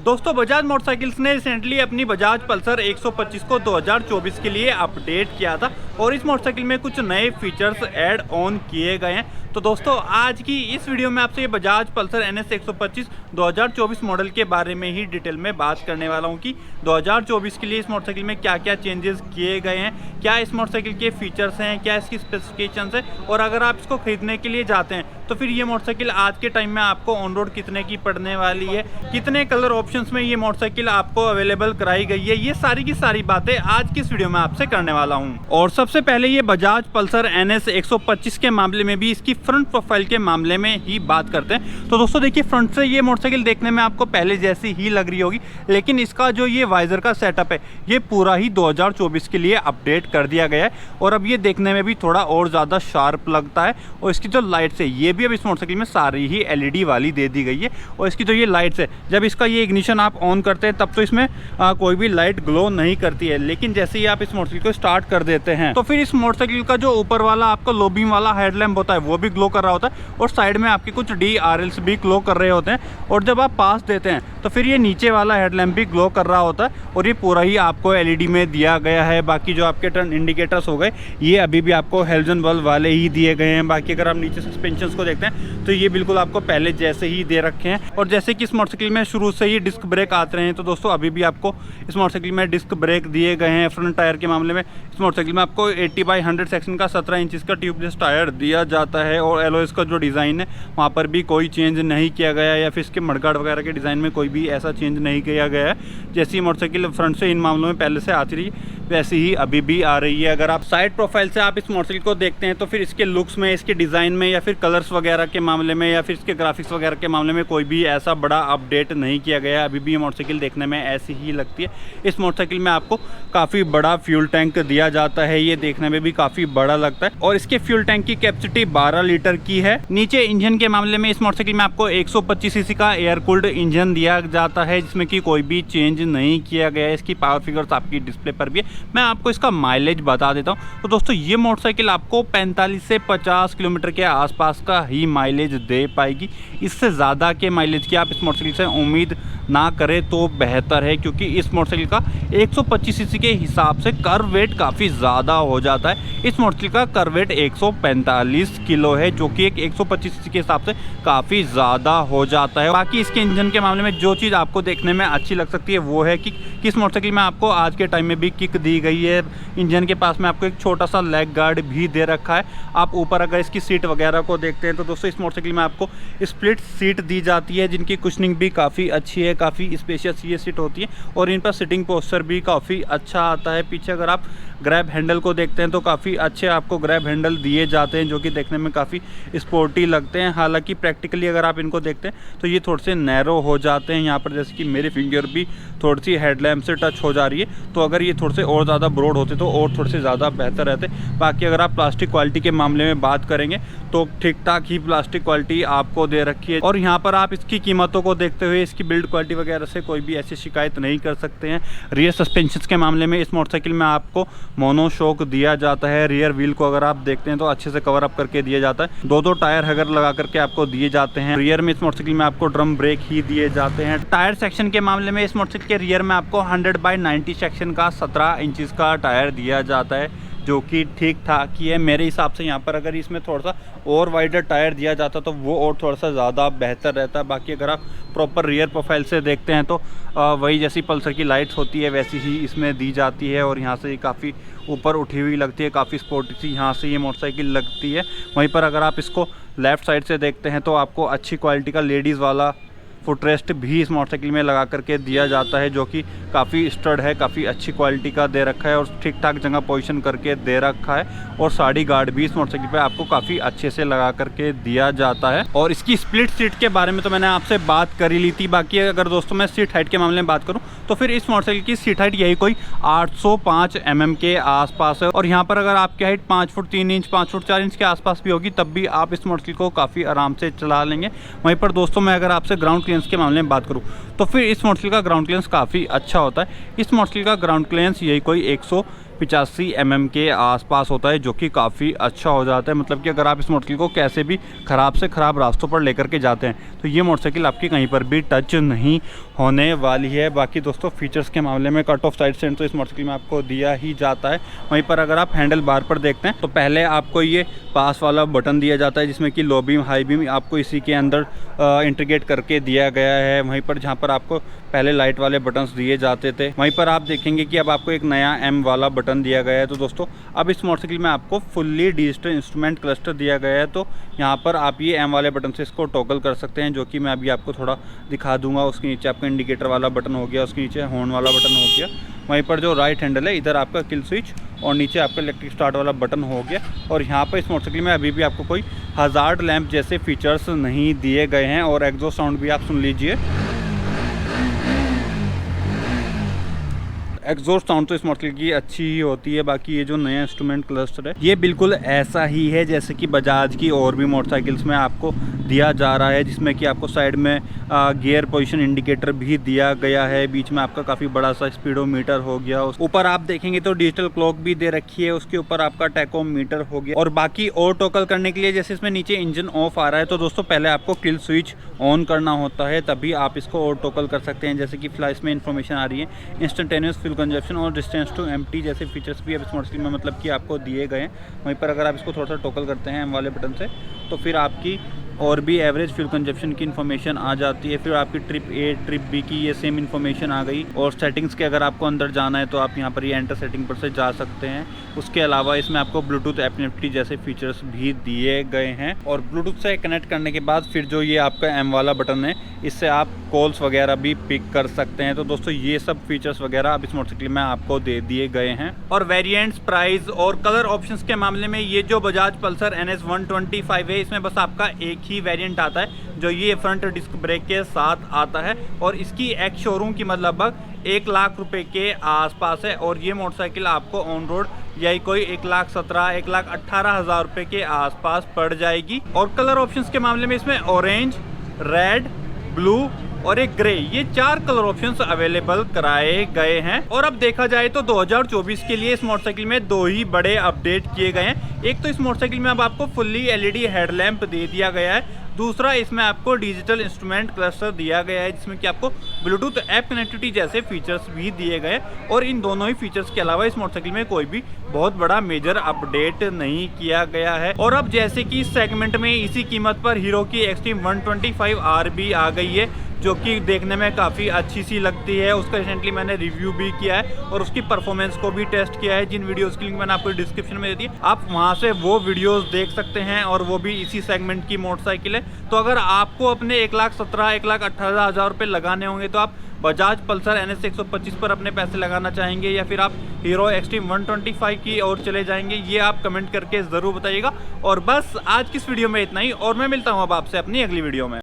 दोस्तों बजाज मोटरसाइकिल्स ने रिसेंटली अपनी बजाज पल्सर 125 को 2024 के लिए अपडेट किया था और इस मोटरसाइकिल में कुछ नए फीचर्स ऐड ऑन किए गए हैं। तो दोस्तों आज की इस वीडियो में आपसे ये बजाज पल्सर NS 125 2024 मॉडल के बारे में ही डिटेल में बात करने वाला हूं कि 2024 के लिए इस मोटरसाइकिल में क्या क्या चेंजेस किए गए हैं, क्या इस मोटरसाइकिल के फीचर्स हैं, क्या इसकी स्पेसिफिकेशंस है और अगर आप इसको खरीदने के लिए जाते हैं तो फिर ये मोटरसाइकिल आज के टाइम में आपको ऑन रोड कितने की पड़ने वाली है, कितने कलर ऑप्शंस में ये मोटरसाइकिल आपको अवेलेबल कराई गई है, ये सारी की सारी बातें आज की इस वीडियो में आपसे करने वाला हूं। और सबसे पहले ये बजाज पल्सर NS 125 के मामले में भी इसकी फ्रंट प्रोफाइल के मामले में ही बात करते हैं। तो दोस्तों देखिए फ्रंट से ये मोटरसाइकिल देखने में आपको पहले जैसी ही लग रही होगी, लेकिन इसका जो ये वाइजर का सेटअप है ये पूरा ही 2024 के लिए अपडेट कर दिया गया है और अब ये देखने में भी थोड़ा और ज़्यादा शार्प लगता है। और इसकी जो लाइट्स है ये भी अब इस मोटरसाइकिल में सारी ही LED वाली दे दी गई है और इसकी जो ये लाइट्स है जब इसका ये इग्निशन आप ऑन करते हैं तब तो इसमें कोई भी लाइट ग्लो नहीं करती है, लेकिन जैसे ही आप इस मोटरसाइकिल को स्टार्ट कर देते हैं तो फिर इस मोटरसाइकिल का जो ऊपर वाला आपका लो बीम वाला हेडलैम्प होता है वो भी ग्लो कर रहा होता है और साइड में आपके कुछ DRLs भी ग्लो कर रहे होते हैं और जब आप पास देते हैं तो फिर ये नीचे वाला हेडलैम्प भी ग्लो कर रहा होता है और ये पूरा ही आपको LED में दिया गया है। बाकी जो आपके टर्न इंडिकेटर्स हो गए ये अभी भी आपको हेलोजन बल्ब वाले ही दिए गए हैं। बाकी अगर आप नीचे सस्पेंशन को देखते हैं तो ये बिल्कुल आपको पहले जैसे ही दे रखे हैं और जैसे कि इस मोटरसाइकिल में शुरू से ही डिस्क ब्रेक आते रहे हैं तो दोस्तों अभी भी आपको इस मोटरसाइकिल में डिस्क ब्रेक दिए गए हैं। फ्रंट टायर के मामले में इस मोटरसाइकिल में आपको 80/100 सेक्शन का 17 इंच का ट्यूबलेस टायर दिया जाता है और एलॉयज का जो डिज़ाइन है वहाँ पर भी कोई चेंज नहीं किया गया है या फिर इसके मडगार्ड वगैरह के डिज़ाइन में कोई भी ऐसा चेंज नहीं किया गया है। जैसी मोटरसाइकिल फ्रंट से इन मामलों में पहले से आती रही वैसी ही अभी भी आ रही है। अगर आप साइड प्रोफाइल से आप इस मोटरसाइकिल को देखते हैं तो फिर इसके लुक्स में, इसके डिज़ाइन में या फिर कलर्स वगैरह के मामले में या फिर इसके ग्राफिक्स वगैरह के मामले में कोई भी ऐसा बड़ा अपडेट नहीं किया गया है। अभी भी ये मोटरसाइकिल देखने में ऐसी ही लगती है। इस मोटरसाइकिल में आपको काफ़ी बड़ा फ्यूल टैंक दिया जाता है, ये देखने में भी काफ़ी बड़ा लगता है और इसके फ्यूल टैंक की कैपेसिटी 12 लीटर की है। नीचे इंजन के मामले में इस मोटरसाइकिल में आपको 125 सीसी का एयर कूल्ड इंजन दिया जाता है जिसमें कि कोई भी चेंज नहीं किया गया है। इसकी पावर फिगर्स आपकी डिस्प्ले पर भी है। मैं आपको इसका माइलेज बता देता हूँ। तो दोस्तों ये मोटरसाइकिल आपको 45 से 50 किलोमीटर के आसपास का ही माइलेज दे पाएगी। इससे ज़्यादा के माइलेज की आप इस मोटरसाइकिल से उम्मीद ना करें तो बेहतर है, क्योंकि इस मोटरसाइकिल का 125 सीसी के हिसाब से कर्व वेट काफ़ी ज़्यादा हो जाता है। इस मोटरसाइकिल का कर्व वेट 145 किलो है जो कि एक 125 सीसी के हिसाब से काफ़ी ज़्यादा हो जाता है। बाकी इसके इंजन के मामले में जो चीज़ आपको देखने में अच्छी लग सकती है वो है कि इस मोटरसाइकिल में आपको आज के टाइम में भी किक दी गई है। इंजन के पास में आपको एक छोटा सा लेग गार्ड भी दे रखा है। आप ऊपर अगर इसकी सीट वगैरह को देखते हैं तो दोस्तों इस मोटरसाइकिल में आपको स्प्लिट सीट दी जाती है जिनकी कुशनिंग भी काफ़ी अच्छी है, काफ़ी स्पेशियस ये सीट होती है और इन पर सिटिंग पोस्चर भी काफ़ी अच्छा आता है। पीछे अगर आप ग्रैब हैंडल को देखते हैं तो काफ़ी अच्छे आपको ग्रैब हैंडल दिए जाते हैं जो कि देखने में काफ़ी स्पोर्टी लगते हैं। हालांकि प्रैक्टिकली अगर आप इनको देखते हैं तो ये थोड़े से नैरो हो जाते हैं। यहाँ पर जैसे कि मेरी फिंगर भी थोड़ी सी हेडलैम्प से टच हो जा रही है, तो अगर ये थोड़े से और ज़्यादा ब्रॉड होते तो और थोड़े से ज़्यादा बेहतर रहते। बाकी अगर आप प्लास्टिक क्वालिटी के मामले में बात करेंगे तो ठीक ठाक ही प्लास्टिक क्वालिटी आपको दे रखी है और यहाँ पर आप इसकी कीमतों को देखते हुए इसकी बिल्ड क्वालिटी वगैरह से कोई भी ऐसी शिकायत नहीं कर सकते हैं। रियर सस्पेंशन के मामले में इस मोटरसाइकिल में आपको मोनोशॉक दिया जाता है। रियर व्हील को अगर आप देखते हैं तो अच्छे से कवर अप करके दिया जाता है। दो टायर हगर लगा करके आपको दिए जाते हैं। रियर में इस मोटरसाइकिल में आपको ड्रम ब्रेक ही दिए जाते हैं। टायर सेक्शन के मामले में इस मोटरसाइकिल के रियर में आपको 100/90 सेक्शन का 17 इंच का टायर दिया जाता है जो कि ठीक ठाक ही है मेरे हिसाब से। यहाँ पर अगर इसमें थोड़ा सा और वाइडर टायर दिया जाता तो वो और थोड़ा सा ज़्यादा बेहतर रहता। बाकी अगर आप प्रॉपर रियर प्रोफाइल से देखते हैं तो वही जैसी पल्सर की लाइट्स होती है वैसी ही इसमें दी जाती है और यहाँ से काफ़ी ऊपर उठी हुई लगती है, काफ़ी स्पोर्टी सी यहाँ से ये मोटरसाइकिल लगती है। वहीं पर अगर आप इसको लेफ़्ट साइड से देखते हैं तो आपको अच्छी क्वालिटी का लेडीज़ वाला फुटरेस्ट भी इस मोटरसाइकिल में लगा करके दिया जाता है जो कि काफ़ी स्टड है, काफ़ी अच्छी क्वालिटी का दे रखा है और ठीक ठाक जगह पोजीशन करके दे रखा है। और साड़ी गार्ड भी इस मोटरसाइकिल पे आपको काफ़ी अच्छे से लगा करके दिया जाता है। और इसकी स्प्लिट सीट के बारे में तो मैंने आपसे बात कर ही ली थी। बाकी अगर दोस्तों मैं सीट हाइट के मामले में बात करूँ तो फिर इस मोटरसाइकिल की सीट हाइट यही कोई 805 mm के आसपास है और यहाँ पर अगर आपकी height 5 foot 3 inch 5 foot 4 inch के आसपास भी होगी तब भी आप इस मोटरसाइकिल को काफ़ी आराम से चला लेंगे। वहीं पर दोस्तों मैं अगर आपसे ग्राउंड क्लियरेंस के मामले में बात करूँ तो फिर इस मोटरसाइकिल का ग्राउंड क्लियरेंस काफ़ी अच्छा होता है। इस मोटरसाइकिल का ग्राउंड क्लियरेंस यही कोई 85 mm के आसपास होता है, जो कि काफ़ी अच्छा हो जाता है। मतलब कि अगर आप इस मोटरसाइकिल को कैसे भी ख़राब से ख़राब रास्तों पर लेकर के जाते हैं तो ये मोटरसाइकिल आपकी कहीं पर भी टच नहीं होने वाली है। बाकी दोस्तों फीचर्स के मामले में कट ऑफ साइड स्टैंड तो इस मोटरसाइकिल में आपको दिया ही जाता है। वहीं पर अगर आप हैंडल बार पर देखते हैं तो पहले आपको ये पास वाला बटन दिया जाता है, जिसमें कि लो बीम हाई बीम आपको इसी के अंदर इंटीग्रेट करके दिया गया है। वहीं पर जहाँ पर आपको पहले लाइट वाले बटन्स दिए जाते थे, वहीं पर आप देखेंगे कि अब आपको एक नया M वाला बटन दिया गया है। तो दोस्तों अब इस मोटरसाइकिल में आपको फुल्ली डिजिटल इंस्ट्रूमेंट क्लस्टर दिया गया है। तो यहाँ पर आप ये M वाले बटन से इसको टॉगल कर सकते हैं, जो कि मैं अभी आपको थोड़ा दिखा दूंगा। उसके नीचे आपका इंडिकेटर वाला बटन हो गया, उसके नीचे हॉर्न वाला बटन हो गया। वहीं पर जो राइट हैंडल है इधर आपका किल स्विच और नीचे आपका इलेक्ट्रिक स्टार्ट वाला बटन हो गया। और यहाँ पर इस मोटरसाइकिल में अभी भी आपको कोई हज़ार्ड लैंप जैसे फीचर्स नहीं दिए गए हैं। और एग्जॉस्ट साउंड भी आप सुन लीजिए। एग्जॉस्ट साउंड तो इस मोटरसाइकिल की अच्छी ही होती है। बाकी ये जो नया इंस्ट्रूमेंट क्लस्टर है ये बिल्कुल ऐसा ही है जैसे कि बजाज की और भी मोटरसाइकिल्स में आपको दिया जा रहा है, जिसमें कि आपको साइड में गियर पोजीशन इंडिकेटर भी दिया गया है। बीच में आपका काफ़ी बड़ा सा स्पीडोमीटर हो गया। ऊपर आप देखेंगे तो डिजिटल क्लॉक भी दे रखी है, उसके ऊपर आपका टैकोमीटर हो गया। और बाकी और टॉगल करने के लिए जैसे इसमें नीचे इंजन ऑफ आ रहा है तो दोस्तों पहले आपको किल स्विच ऑन करना होता है, तभी आप इसको और टॉगल कर सकते हैं। जैसे कि फ्लैश में इन्फॉर्मेशन आ रही है, इंस्टेंटेनियस फ्यूल कंजप्शन और डिस्टेंस टू एम्प्टी जैसे फीचर्स भी अब इस मोटरसाइकिल में मतलब कि आपको दिए गए हैं। वहीं पर अगर आप इसको थोड़ा सा टॉगल करते हैं M वाले बटन से तो फिर आपकी और भी एवरेज फ्यूल कंजप्शन की इन्फॉर्मेशन आ जाती है। फिर आपकी ट्रिप A ट्रिप B की ये सेम इन्फॉर्मेशन आ गई। और सेटिंग्स के अगर आपको अंदर जाना है तो आप यहाँ पर ये एंटर सेटिंग पर से जा सकते हैं। उसके अलावा इसमें आपको ब्लूटूथ एपनेप्टी जैसे फीचर्स भी दिए गए हैं। और ब्लूटूथ से कनेक्ट करने के बाद फिर जो ये आपका M वाला बटन है इससे आप कॉल्स वगैरह भी पिक कर सकते हैं। तो दोस्तों ये सब फीचर्स वगैरह अब इस मोटरसाइकिल में आपको दे दिए गए हैं। और वेरिएंट्स, प्राइस और कलर ऑप्शंस के मामले में ये जो बजाज पल्सर NS 125 है इसमें बस आपका एक ही वेरिएंट आता है, जो ये फ्रंट डिस्क ब्रेक के साथ आता है। और इसकी एक्स शोरूम कीमत लगभग 1 लाख रुपए के आसपास है। और ये मोटरसाइकिल आपको ऑन रोड यही कोई 1,17,000 1,18,000 रुपए के आसपास पड़ जाएगी। और कलर ऑप्शंस के मामले में इसमें ऑरेंज, रेड, ब्लू और एक ग्रे, ये 4 कलर ऑप्शंस अवेलेबल कराए गए हैं। और अब देखा जाए तो 2024 के लिए इस मोटरसाइकिल में 2 ही बड़े अपडेट किए गए हैं। एक तो इस मोटरसाइकिल में अब आपको फुल्ली LED हेडलैम्प दे दिया गया है। दूसरा इसमें आपको डिजिटल इंस्ट्रूमेंट क्लस्टर दिया गया है, जिसमें कि आपको ब्लूटूथ ऐप कनेक्टिविटी जैसे फीचर्स भी दिए गए। और इन दोनों ही फीचर्स के अलावा इस मोटरसाइकिल में कोई भी बहुत बड़ा मेजर अपडेट नहीं किया गया है। और अब जैसे कि इस सेगमेंट में इसी कीमत पर हीरो की एक्सट्रीम 125R भी आ गई है, जो कि देखने में काफ़ी अच्छी सी लगती है। उसका रिसेंटली मैंने रिव्यू भी किया है और उसकी परफॉर्मेंस को भी टेस्ट किया है, जिन वीडियोस की लिंक मैंने आपको डिस्क्रिप्शन में दे दी, आप वहां से वो वीडियोस देख सकते हैं। और वो भी इसी सेगमेंट की मोटरसाइकिल है। तो अगर आपको अपने 1,17,000 1,18,000 रुपये लगाने होंगे तो आप बजाज पल्सर NS 125 पर अपने पैसे लगाना चाहेंगे या फिर आप हीरो एक्सट्रीम 125 की ओर चले जाएंगे, ये आप कमेंट करके ज़रूर बताइएगा। और बस आज की इस वीडियो में इतना ही, और मैं मिलता हूँ अब आपसे अपनी अगली वीडियो में।